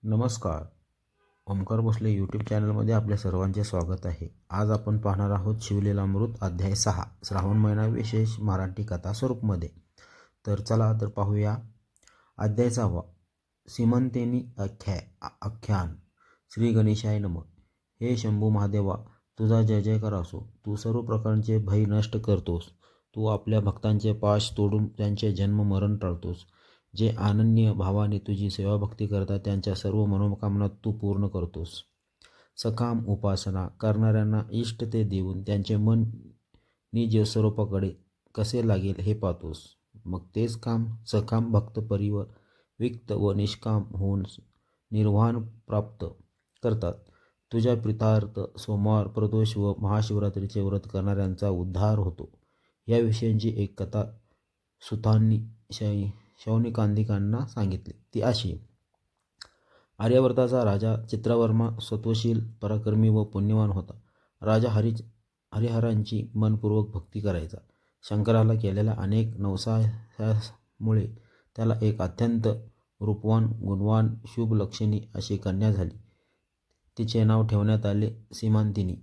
नमस्कार. ओमकार भोसले यूट्यूब चॅनलमध्ये आपल्या सर्वांचे स्वागत आहे. आज आपण पाहणार आहोत शिवलीलामृत अध्याय 6 श्रावण महिना विशेष मराठी कथा स्वरूपमध्ये. तर चला तर पाहूया. अध्याय 6 सीमंतेनी आख्यान. श्री गणेशाय नमः. हे शंभू महादेवा, तुझा जय जयकार असो. तू सर्व प्रकारचे भय नष्ट करतोस. तू आपल्या भक्तांचे पाश तोडून त्यांचे जन्म मरण टाळतोस. जे अनन्य भावाने तुझी सेवाभक्ती करतात त्यांच्या सर्व मनोकामना तू पूर्ण करतोस. सकाम उपासना करणाऱ्यांना इष्ट ते देऊन त्यांचे मन निज स्वरूपाकडे कसे लागेल हे पाहतोस. मग तेच काम सकाम भक्त परिवर विक्त व निष्काम होऊन निर्वाण प्राप्त करतात. तुझ्या प्रितार्थ सोमवार, प्रदोष व महाशिवरात्रीचे व्रत करणाऱ्यांचा उद्धार होतो. याविषयीची एक कथा सुतांनी शौनिकांदिकांना सांगितली. ती अशी. आर्यावर्ताचा राजा चित्रवर्मा सत्वशील, पराक्रमी व पुण्यवान होता. राजा हरिहरांची मनपूर्वक भक्ती करायचा. शंकराला केलेल्या अनेक नवसायामुळे त्याला एक अत्यंत रूपवान, गुणवान, शुभलक्षणी अशी कन्या झाली. तिचे नाव ठेवण्यात आले सीमांतिनी.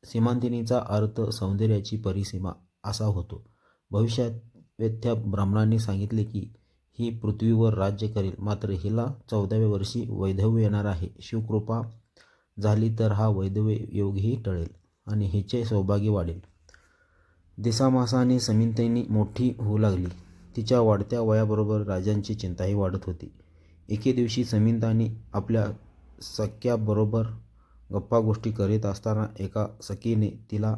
सीमांतिनीचा अर्थ सौंदर्याची परिसीमा असा होतो. भविष्यात वेत्या ब्राह्मणांनी सांगितले की ही पृथ्वीवर राज्य करेल, मात्र हिला 14व्या वर्षी वैधव्य येणार आहे. शिवकृपा झाली तर हा वैधव्य योगही टळेल आणि हिचे सौभाग्य वाढेल. दिसामासाने सीमंतिनी मोठी होऊ लागली. तिच्या वाढत्या वयाबरोबर राजांची चिंताही वाढत होती. एके दिवशी सीमंतिनी आपल्या सख्याबरोबर गप्पा गोष्टी करीत असताना एका सखीने तिला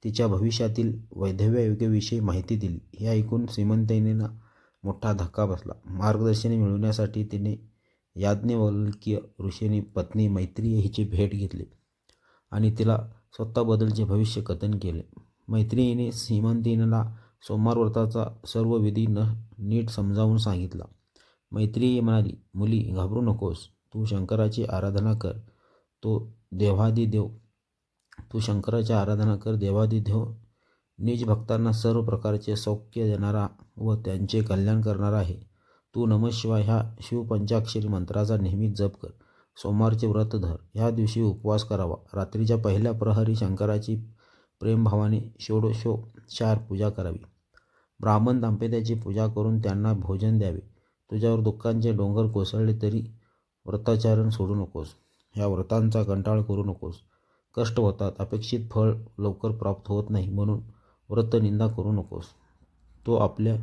तिच्या भविष्यातील वैधव्यायोगाविषयी माहिती दिली. हे ऐकून सीमंतिनीला मोठा धक्का बसला. मार्गदर्शन मिळवण्यासाठी तिने याज्ञवल्क्य ऋषींची पत्नी मैत्री हिची भेट घेतली आणि तिला स्वतःबद्दलचे भविष्य कथन केले. मैत्रिणीने सीमंतिनीला सोमवार व्रताचा सर्व विधी नीट समजावून सांगितला. मैत्री म्हणाली, मुली घाबरू नकोस. तू शंकराची आराधना कर. देवादिदेव निज भक्तांना सर्व प्रकारचे सौख्य देणारा व त्यांचे कल्याण करणारा आहे. तू नमःशिवाय ह्या शिवपंचाक्षरी मंत्राचा नेहमी जप कर. सोमवारचे व्रत धर. ह्या दिवशी उपवास करावा. रात्रीच्या पहिल्या प्रहरी शंकराची प्रेमभावाने षोडशोपचार पूजा करावी. ब्राह्मण दाम्पत्याची पूजा करून त्यांना भोजन द्यावे. तुझ्यावर दुःखांचे डोंगर कोसळले तरी व्रताचरण सोडू नकोस. ह्या व्रतांचा कंटाळ करू नकोस. कष्ट होतात, अपेक्षित फळ लवकर प्राप्त होत नाही, म्हणून व्रतनिंदा करू नकोस. तो आपल्या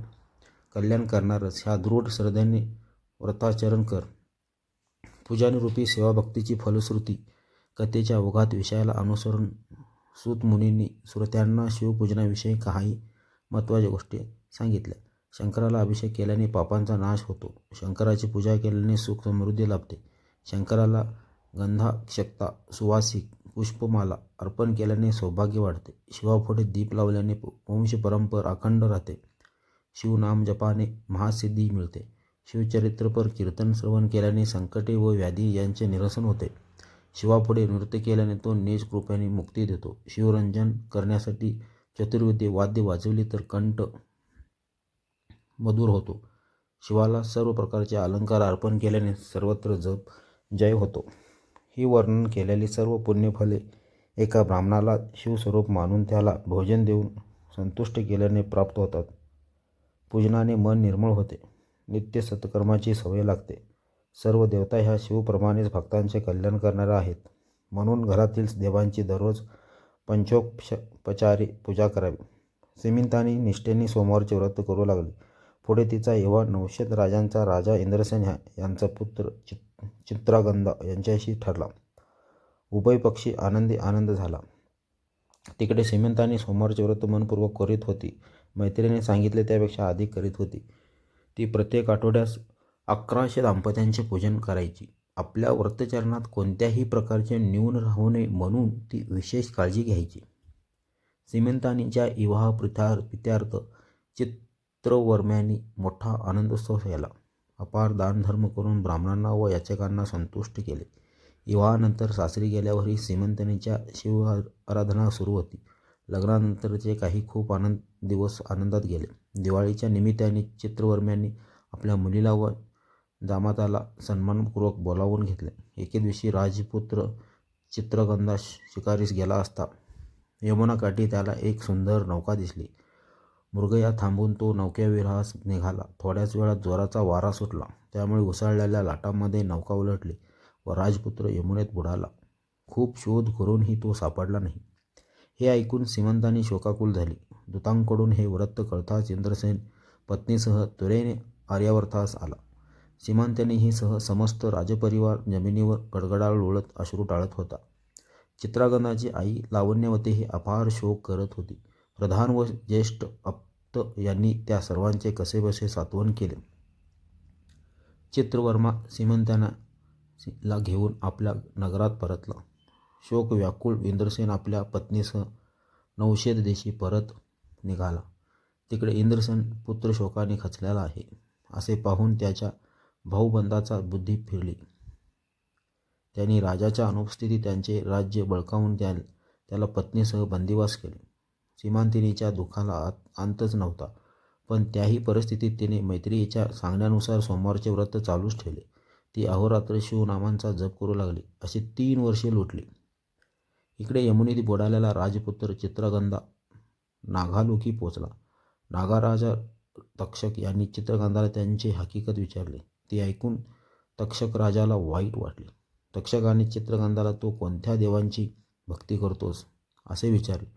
कल्याण करणारच. ह्या दृढ श्रद्धेने व्रताचरण कर. पूजनरूपी सेवाभक्तीची फलश्रुती. कथेच्या ओघात विषयाला अनुसरून सूत मुनींनी श्रोत्यांना शिवपूजनाविषयी काही महत्त्वाच्या गोष्टी सांगितल्या. शंकराला अभिषेक केल्याने पापांचा नाश होतो. शंकराची पूजा केल्याने सुख समृद्धी लाभते. शंकराला गंधाक्षता, सुवासिक पुष्पमाला अर्पण केल्याने सौभाग्य वाढते. शिवापुढे दीप लावल्याने वंशपरंपरा अखंड राहते. शिवनाम जपाने महासिद्धी मिळते. शिवचरित्रपर कीर्तन श्रवण केल्याने संकटे व व्याधी यांचे निरसन होते. शिवापुढे नृत्य केल्याने तो निज कृपेने मुक्ती देतो. शिवरंजन करण्यासाठी चतुर्वेदी वाद्य वाजवली तर कंठ मधुर होतो. शिवाला सर्व प्रकारचे अलंकार अर्पण केल्याने सर्वत्र जप जय होतो. ही वर्णन केलेली सर्व पुण्यफले एका ब्राह्मणाला शिवस्वरूप मानून त्याला भोजन देऊन संतुष्ट केल्याने प्राप्त होतात. पूजनाने मन निर्मळ होते. नित्य सत्कर्माची सवय लागते. सर्व देवता ह्या शिवप्रमाणेच भक्तांचे कल्याण करणाऱ्या आहेत. म्हणून घरातील देवांची दररोज पंचोपचारे पूजा करावी. सीमंतिनी निष्ठेने सोमवारचे व्रत करू लागली. पुढे तिचा युवा नवशत राजांचा राजा इंद्रसेन यांचा पुत्र चित्रांगदा यांच्याशी ठरला. उभय पक्षी आनंद झाला. तिकडे सीमंतिनी सोमवारचे व्रत मनपूर्वक करीत होती. मैत्रिणीने सांगितले त्यापेक्षा अधिक करीत होती. ती प्रत्येक आठवड्यास 1100 दाम्पत्यांचे पूजन करायची. आपल्या व्रतचरणात कोणत्याही प्रकारचे न्यून राहू नये म्हणून ती विशेष काळजी घ्यायची. सीमंतिनीच्या विवाह प्रीत्यार्थ चित्रवर्म्याने मोठा आनंदोत्सव केला. अपार दानधर्म करून ब्राह्मणांना व याचकांना संतुष्ट केले. विवाहानंतर सासरी गेल्यावरही सीमंतिनीच्या शिवआराधना सुरू होती. लग्नानंतरचे काही खूप दिवस आनंदात गेले. दिवाळीच्या निमित्ताने चित्रवर्म्यांनी आपल्या मुलीला व जामाताला सन्मानपूर्वक बोलावून घेतले. एके दिवशी राजपुत्र चित्रगंधा शिकारीस गेला असता यमुनाकाठी त्याला एक सुंदर नौका दिसली. मृगया थांबून तो नौकेविहारास निघाला. थोड्याच वेळात जोराचा वारा सुटला. त्यामुळे उसळलेल्या लाटांमध्ये नौका उलटली व राजपुत्र यमुनेत बुडाला. खूप शोध करूनही तो सापडला नाही. हे ऐकून सीमंतांनी शोकाकुल झाली. दूतांकडून हे वृत्त कळताच इंद्रसेन पत्नीसह त्वरेने आर्यावर्तास आला. सीमंतांनीही सह समस्त राजपरिवार जमिनीवर गडगडाळ लोळत अश्रू टाळत होता. चित्रांगदाची आई लावण्यवतीही अपार शोक करत होती. प्रधान व ज्येष्ठ आप्त यांनी त्या सर्वांचे कसेबसे सांत्वन केले. चित्रवर्मा सीमंतांना घेऊन आपल्या नगरात परतला. शोक व्याकुळ इंद्रसेन आपल्या पत्नीसह नौशेद देशी परत निघाला. तिकडे इंद्रसेन पुत्रशोकाने खचलेला आहे असे पाहून त्याच्या भाऊबंदाचा बुद्धी फिरली. त्यांनी राजाच्या अनुपस्थितीत त्यांचे राज्य बळकावून त्याला पत्नीसह बंदिवास केले. सीमांतिनीच्या दुःखाला अंतच नव्हता, पण त्याही परिस्थितीत तिने मैत्रियीच्या सांगण्यानुसार सोमवारचे व्रत चालूच ठेवले. ती अहोरात्र शिवनामांचा जप करू लागली. अशी 3 वर्षे लोटली. इकडे यमुनेत बुडालेला राजपुत्र चित्रगंधा नागालोकी पोचला. नागाराजा तक्षक यांनी चित्रगंधाला त्यांची हकीकत विचारली. ती ऐकून तक्षक राजाला वाईट वाटले. तक्षकाने चित्रगंधाला तो कोणत्या देवांची भक्ती करतोस असे विचारले.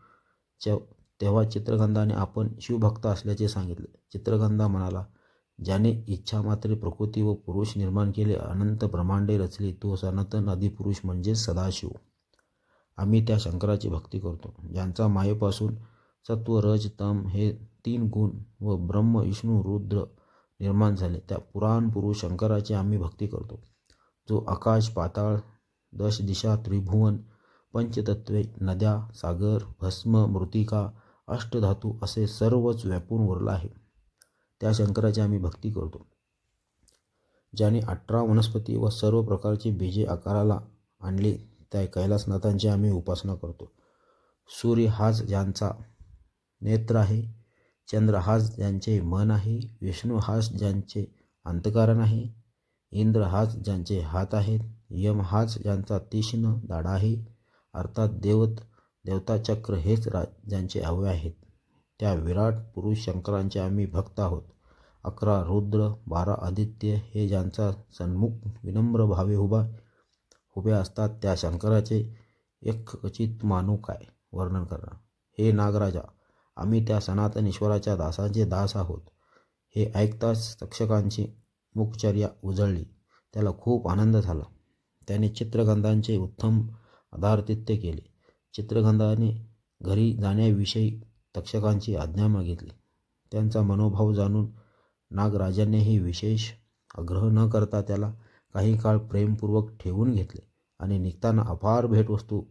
तेव्हा चित्रगंधाने आपण शिवभक्त असल्याचे सांगितले. चित्रगंधा म्हणाला, ज्याने इच्छामात्रे प्रकृती व पुरुष निर्माण केले, अनंत ब्रह्मांडे रचली, तो सनातन आदिपुरुष म्हणजेच सदाशिव. आम्ही त्या शंकराची भक्ती करतो, ज्यांचा मायेपासून सत्व रज तम हे 3 गुण व ब्रह्म विष्णू रुद्र निर्माण झाले. त्या पुराण पुरुष शंकराची आम्ही भक्ती करतो, जो आकाश पाताळ 10 दिशा त्रिभुवन पंचतत्वे नद्या सागर भस्म मृतिका अष्टधातू असे सर्वच व्यापून उरला आहे. त्या शंकराची आम्ही भक्ती करतो, ज्याने 18 वनस्पती व सर्व प्रकारची बीजे आकाराला आणली. त्या कैलासनाथांची आम्ही उपासना करतो. सूर्य हाच ज्यांचा नेत्र आहे, चंद्र हाच ज्यांचे मन आहे, विष्णू हाच ज्यांचे अंतःकरण आहे, इंद्र हाच ज्यांचे हात आहेत, यम हाच ज्यांचा तीक्ष्ण दाढा आहे, अर्थात देवताचक्र हेच ज्यांचे अवयव आहेत. त्या विराट पुरुष शंकरांचे आम्ही भक्त आहोत. 11 रुद्र 12 आदित्य हे ज्यांचा सन्मुख विनम्र भावे उभे असतात, त्या शंकराचे एकचित मानू काय वर्णन करणार. हे नागराजा, आम्ही त्या सनातन ईश्वराच्या दासांचे दास आहोत. हे ऐकताच तक्षकांची मुखचर्या उजळली. त्याला खूप आनंद झाला. त्याने चित्रगंधांचे उत्तम आदरातिथ्य केले. चित्रगंधाने घरी जाण्याविषयी तक्षकांची आज्ञा मागितली. त्यांचा मनोभाव जाणून नागराजानेही विशेष आग्रह न करता त्याला काही काळ प्रेमपूर्वक ठेवून घेतले आणि निघताना अपार भेटवस्तू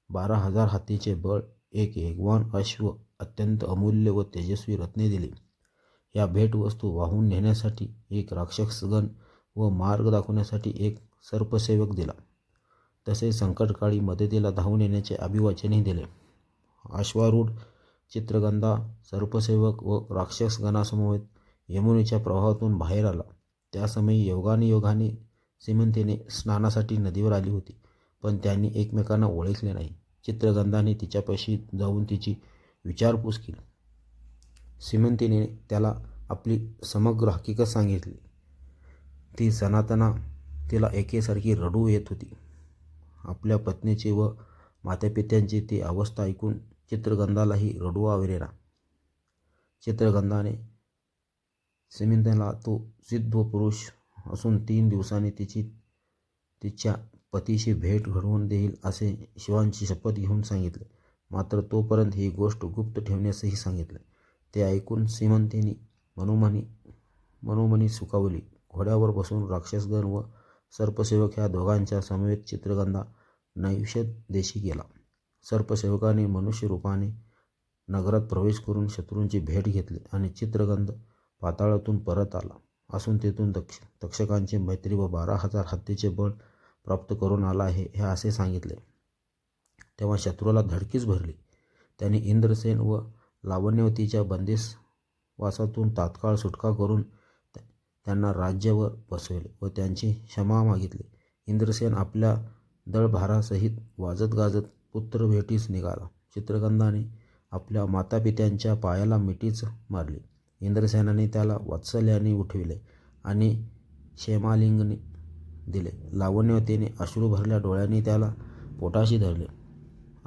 12,000 हत्तीचे बळ, एक वेगवान अश्व, अत्यंत अमूल्य व तेजस्वी रत्ने दिली. या भेटवस्तू वाहून नेण्यासाठी एक राक्षसगण व मार्ग दाखवण्यासाठी एक सर्पसेवक दिला. तसेच संकटकाळी मदतीला धावून येण्याचे अभिवाचनही दिले. अश्वारूढ चित्रगंधा सर्पसेवक व राक्षसगणासमवेत यमुनेच्या प्रवाहातून बाहेर आला. त्या समयी योगाने सीमंतीने स्नानासाठी नदीवर आली होती, पण त्यांनी एकमेकांना ओळखले नाही. चित्रगंधाने तिच्यापाशी जाऊन तिची विचारपूस केली. सीमंतीने त्याला आपली समग्र हकीकत सांगितली. ती सनातना तिला एकेसारखी रडू येत होती. आपल्या पत्नीची व मातापित्यांची ती अवस्था ऐकून चित्रगंधालाही रडू आवरेना. चित्रगंधाने सीमंतीला तो सिद्ध पुरुष असून 3 दिवसांनी तिच्या पतीशी भेट घडवून देईल असे शिवांची शपथ घेऊन सांगितले. मात्र तोपर्यंत ही गोष्ट गुप्त ठेवण्यासही सांगितले. ते ऐकून सीमंतीने मनोमनी सुखावली. घोड्यावर बसून राक्षसगण व सर्पसेवक ह्या दोघांच्या समवेत चित्रगंधा नैषद देशी गेला. सर्पसेवकाने मनुष्य रूपाने नगरात प्रवेश करून शत्रूंची भेट घेतली आणि चित्रगंध पाताळातून परत आला असून तेथून तक्षकांची मैत्री व 12,000 हत्तीचे बळ प्राप्त करून आला आहे हे असे सांगितले. तेव्हा शत्रूला धडकीच भरली. त्यांनी इंद्रसेन व लावण्यवतीच्या बंदिवासातून तात्काळ सुटका करून त्यांना राज्यावर बसवले व त्यांची क्षमा मागितली. इंद्रसेन आपल्या दळभारासहित वाजत गाजत पुत्र भेटीस निघाला. चित्रगंधाने आपल्या मातापित्यांच्या पायाला मिठीच मारली. इंद्रसेनाने त्याला वात्सल्याने उठविले आणि क्षेमालिंगन दिले. लावण्यवतीने अश्रू भरल्या डोळ्यांनी त्याला पोटाशी धरले.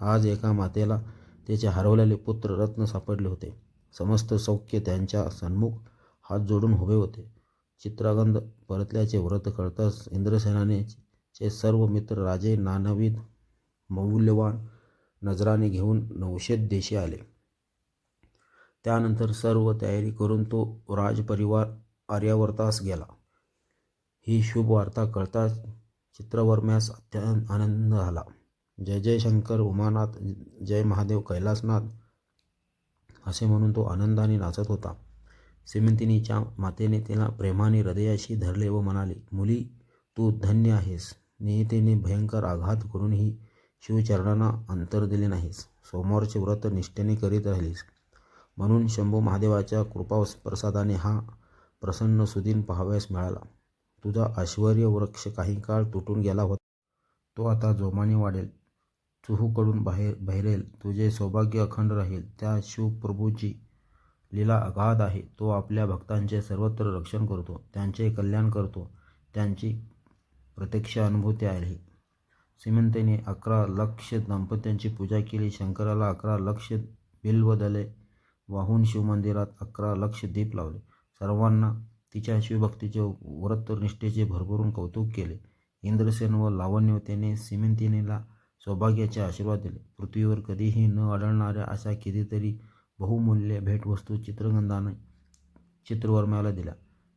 आज एका मातेला तिचे हरवलेले पुत्र रत्न सापडले होते. समस्त सौख्य त्यांच्या सन्मुख हात जोडून उभे होते. चित्रगंध परतल्याचे व्रत कळताच इंद्रसेनाने चे सर्व मित्र राजे नानाविध मौल्यवान नजराने घेऊन नौशेत देशी आले. त्यानंतर सर्व तयारी करून तो राजपरिवार आर्यावर्तास गेला. ही शुभ वार्ता कळताच चित्रवर्म्यास अत्यंत आनंद झाला. जय जय शंकर उमानाथ, जय महादेव कैलासनाथ असे म्हणून तो आनंदाने नाचत होता. सिमिंतिनीच्या मातेने तिला प्रेमाने हृदयाशी धरले व म्हणाले, मुली, तू धन्य आहेस. नियतीने भयंकर आघात करूनही शिवचरणांना अंतर दिले नाहीस. सोमवारचे व्रत निष्ठेने करीत राहिलीस. म्हणून शंभू महादेवाच्या कृपाप्रसादाने हा प्रसन्न सुदिन पाहावयास मिळाला. तुझा ऐश्वर्य वृक्ष काही काळ तुटून गेला होता. तो आता जोमाने वाढेल, चहूकडून बहरेल. तुझे सौभाग्य अखंड राहील. त्या शिवप्रभूची लीला अगाध आहे. तो आपल्या भक्तांचे सर्वत्र रक्षण करतो, त्यांचे कल्याण करतो. त्यांची प्रत्यक्ष अनुभूती आहे. सिमिंतीने 11 लक्ष दाम्पत्यांची पूजा केली. शंकराला 11 लक्ष बिल्वदले वाहून शिवमंदिरात 11 लक्ष दीप लावले. सर्वांना तिच्या शिवभक्तीचे व्रतनिष्ठेचे भरभरून कौतुक केले. इंद्रसेन व लावण्यवतीने सिमिंतिनीला सौभाग्याचे आशीर्वाद दिले. पृथ्वीवर कधीही न आढळणाऱ्या अशा कितीतरी बहुमूल्य भेटवस्तू चित्रगंधाने चित्रवर्म्याला दिल्या.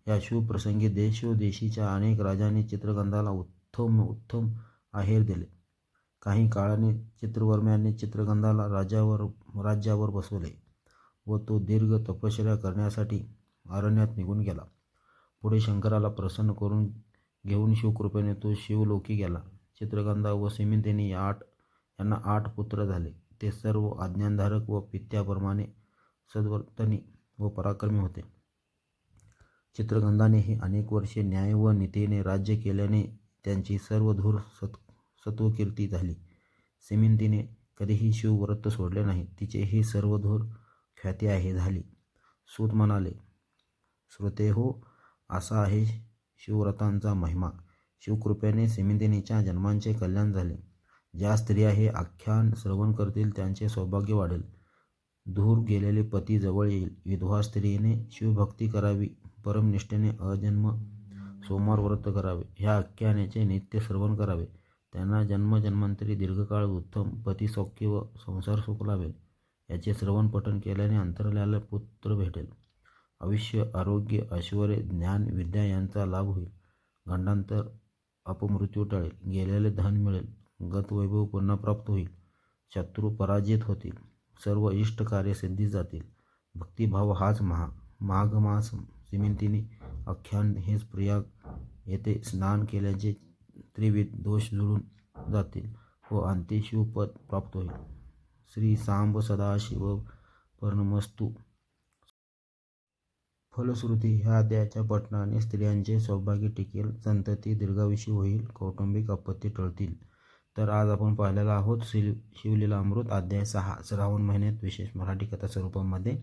या शुभप्रसंगी देशोदेशीच्या अनेक राजांनी चित्रगंधाला उत्तम आहेर दिले. काही काळाने चित्रवर्म्याने चित्रगंधाला राज्यावर बसवले व तो दीर्घ तपश्चर्या करण्यासाठी अरण्यात निघून गेला. पुढे शंकराला प्रसन्न करून घेऊन शिवकृपेने तो शिवलोकी गेला. चित्रगंधा व सिमिंतिनी यांना 8 पुत्र झाले. ते सर्व आज्ञाधारक व पित्याप्रमाणे सद्वर्तनी व पराक्रमी होते. चित्रगंधानेही अनेक वर्षे न्याय व नीतीने राज्य केल्याने त्यांची सर्व धूर सत्वकीर्ती झाली. सिमिंतीने कधीही शिवव्रत सोडले नाही. तिचेही सर्वधूर ख्याती आहे झाली. सूत म्हणाले, श्रोतेहो, असा आहे शिवव्रतांचा महिमा. शिवकृपेने सिमिंतिनीच्या जन्मांचे कल्याण झाले. ज्या स्त्रिया हे आख्यान श्रवण करतील त्यांचे सौभाग्य वाढेल. दूर गेलेले पती जवळ येईल. विधवा स्त्रीने शिवभक्ती करावी. परमनिष्ठेने अजन्म सोमवार व्रत करावे. ह्या आख्यानाचे नित्य श्रवण करावे. त्यांना जन्मजन्मांतरी दीर्घकाळ उत्तम पतिसौख्य व संसार सुख लाभेल. याचे श्रवण पठण केल्याने अंतरल्याला पुत्र भेटेल. आयुष्य, आरोग्य, ऐश्वर्य, ज्ञान, विद्या यांचा लाभ होईल. गंडांतर अपमृत्यू टळेल. गेलेले धन मिळेल. गतवैभव पुन्हा प्राप्त होईल. शत्रू पराजित होतील. सर्व इष्ट कार्य सिद्धीस जातील. भक्तिभाव हाच माघ मास. सिमिंतिनी आख्यान हेच प्रयाग येथे स्नान केल्याचे त्रिविध दोष जुळून जातील व अंती शिवपद प्राप्त होईल. श्री सांब सदाशिव पर्णमस्तु. फलश्रुती ह्या अध्यायाच्या पठणाने स्त्रियांचे सौभाग्य टिकेल, संतती दीर्घायुषी होईल, कौटुंबिक आपत्ती टळतील. तर आज आपण पाहिलेला आहोत शिवलीला अमृत अध्याय 6 श्रावण महिन्यात विशेष मराठी कथा स्वरूपामध्ये.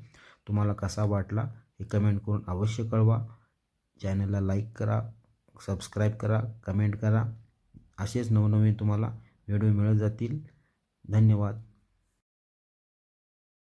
तुम्हाला कसा वाटला हे कमेंट करून अवश्य कळवा. चॅनलला लाईक करा, सबस्क्राईब करा, कमेंट करा. असेच नवनवीन तुम्हाला व्हिडिओ मिळत जातील. धन्यवाद.